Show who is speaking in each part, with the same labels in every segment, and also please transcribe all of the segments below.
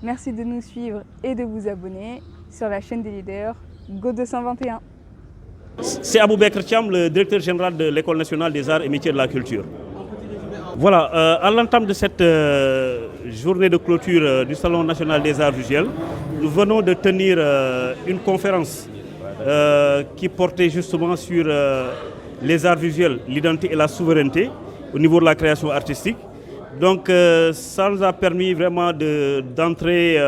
Speaker 1: Merci de nous suivre et de vous abonner sur la chaîne des leaders Go 221.
Speaker 2: C'est Aboubekr Thiam, le directeur général de l'École nationale des arts et métiers de la culture. Voilà, à l'entame de cette journée de clôture du Salon national des arts visuels, nous venons de tenir une conférence qui portait justement sur les arts visuels, l'identité et la souveraineté au niveau de la création artistique. Donc ça nous a permis vraiment d'entrer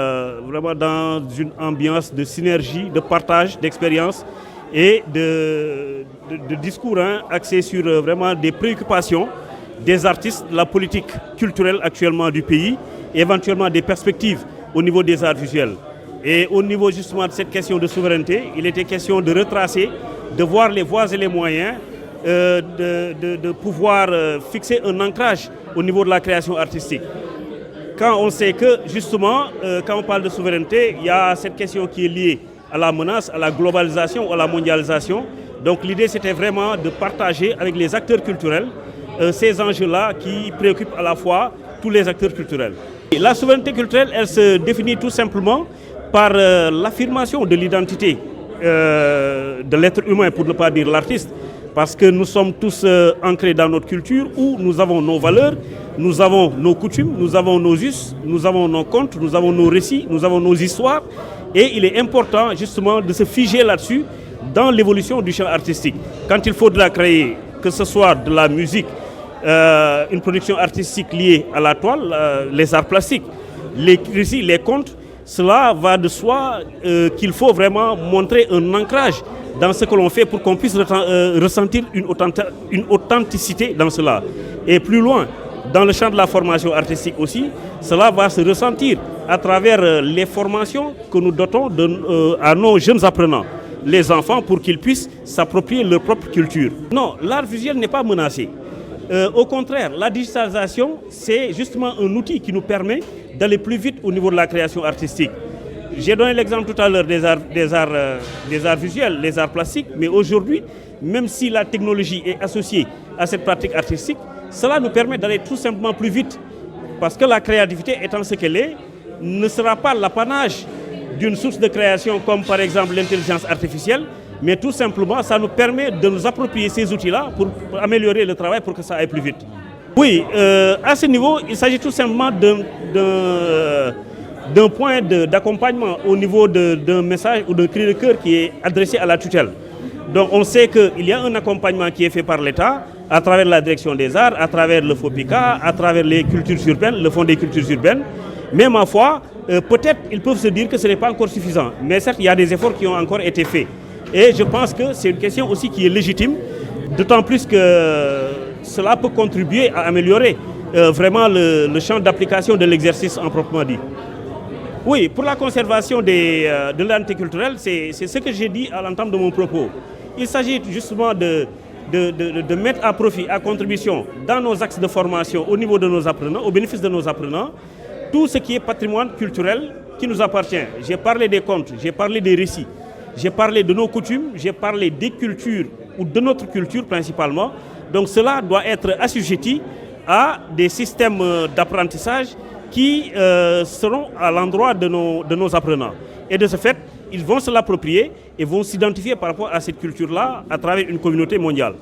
Speaker 2: vraiment dans une ambiance de synergie, de partage, d'expérience et de discours axés sur vraiment des préoccupations des artistes, la politique culturelle actuellement du pays et éventuellement des perspectives au niveau des arts visuels. Et au niveau justement de cette question de souveraineté, il était question de retracer, de voir les voies et les moyens de pouvoir fixer un ancrage au niveau de la création artistique. Quand on sait que justement, quand on parle de souveraineté, il y a cette question qui est liée à la menace, à la globalisation, à la mondialisation. Donc l'idée c'était vraiment de partager avec les acteurs culturels ces enjeux-là qui préoccupent à la fois tous les acteurs culturels. Et la souveraineté culturelle, elle se définit tout simplement par l'affirmation de l'identité de l'être humain, pour ne pas dire l'artiste, parce que nous sommes tous ancrés dans notre culture où nous avons nos valeurs, nous avons nos coutumes, nous avons nos us, nous avons nos contes, nous avons nos récits, nous avons nos histoires. Et il est important justement de se figer là-dessus dans l'évolution du champ artistique. Quand il faudra créer, que ce soit de la musique, une production artistique liée à la toile, les arts plastiques, les récits, les contes, cela va de soi qu'il faut vraiment montrer un ancrage dans ce que l'on fait pour qu'on puisse ressentir une authenticité dans cela. Et plus loin, dans le champ de la formation artistique aussi, cela va se ressentir à travers les formations que nous dotons à nos jeunes apprenants, les enfants, pour qu'ils puissent s'approprier leur propre culture. Non, l'art visuel n'est pas menacé. Au contraire, la digitalisation, c'est justement un outil qui nous permet d'aller plus vite au niveau de la création artistique. J'ai donné l'exemple tout à l'heure des arts visuels, les arts plastiques, mais aujourd'hui, même si la technologie est associée à cette pratique artistique, cela nous permet d'aller tout simplement plus vite. Parce que la créativité, étant ce qu'elle est, ne sera pas l'apanage d'une source de création comme par exemple l'intelligence artificielle, mais tout simplement, ça nous permet de nous approprier ces outils-là pour améliorer le travail pour que ça aille plus vite. Oui, à ce niveau, il s'agit tout simplement d'un point d'accompagnement au niveau d'un message ou d'un cri de cœur qui est adressé à la tutelle. Donc on sait qu'il y a un accompagnement qui est fait par l'État à travers la direction des arts, à travers le FOPICA, à travers les cultures urbaines, le Fonds des cultures urbaines. Mais ma foi, peut-être ils peuvent se dire que ce n'est pas encore suffisant. Mais certes, il y a des efforts qui ont encore été faits. Et je pense que c'est une question aussi qui est légitime, d'autant plus que cela peut contribuer à améliorer vraiment le champ d'application de l'exercice en proprement dit. Oui, pour la conservation de l'identité culturelle, c'est ce que j'ai dit à l'entame de mon propos. Il s'agit justement de mettre à profit, à contribution, dans nos axes de formation au niveau de nos apprenants, au bénéfice de nos apprenants, tout ce qui est patrimoine culturel qui nous appartient. J'ai parlé des contes, j'ai parlé des récits, j'ai parlé de nos coutumes, j'ai parlé des cultures ou de notre culture principalement. Donc cela doit être assujetti à des systèmes d'apprentissage qui seront à l'endroit de nos apprenants. Et de ce fait, ils vont se l'approprier et vont s'identifier par rapport à cette culture-là à travers une communauté mondiale.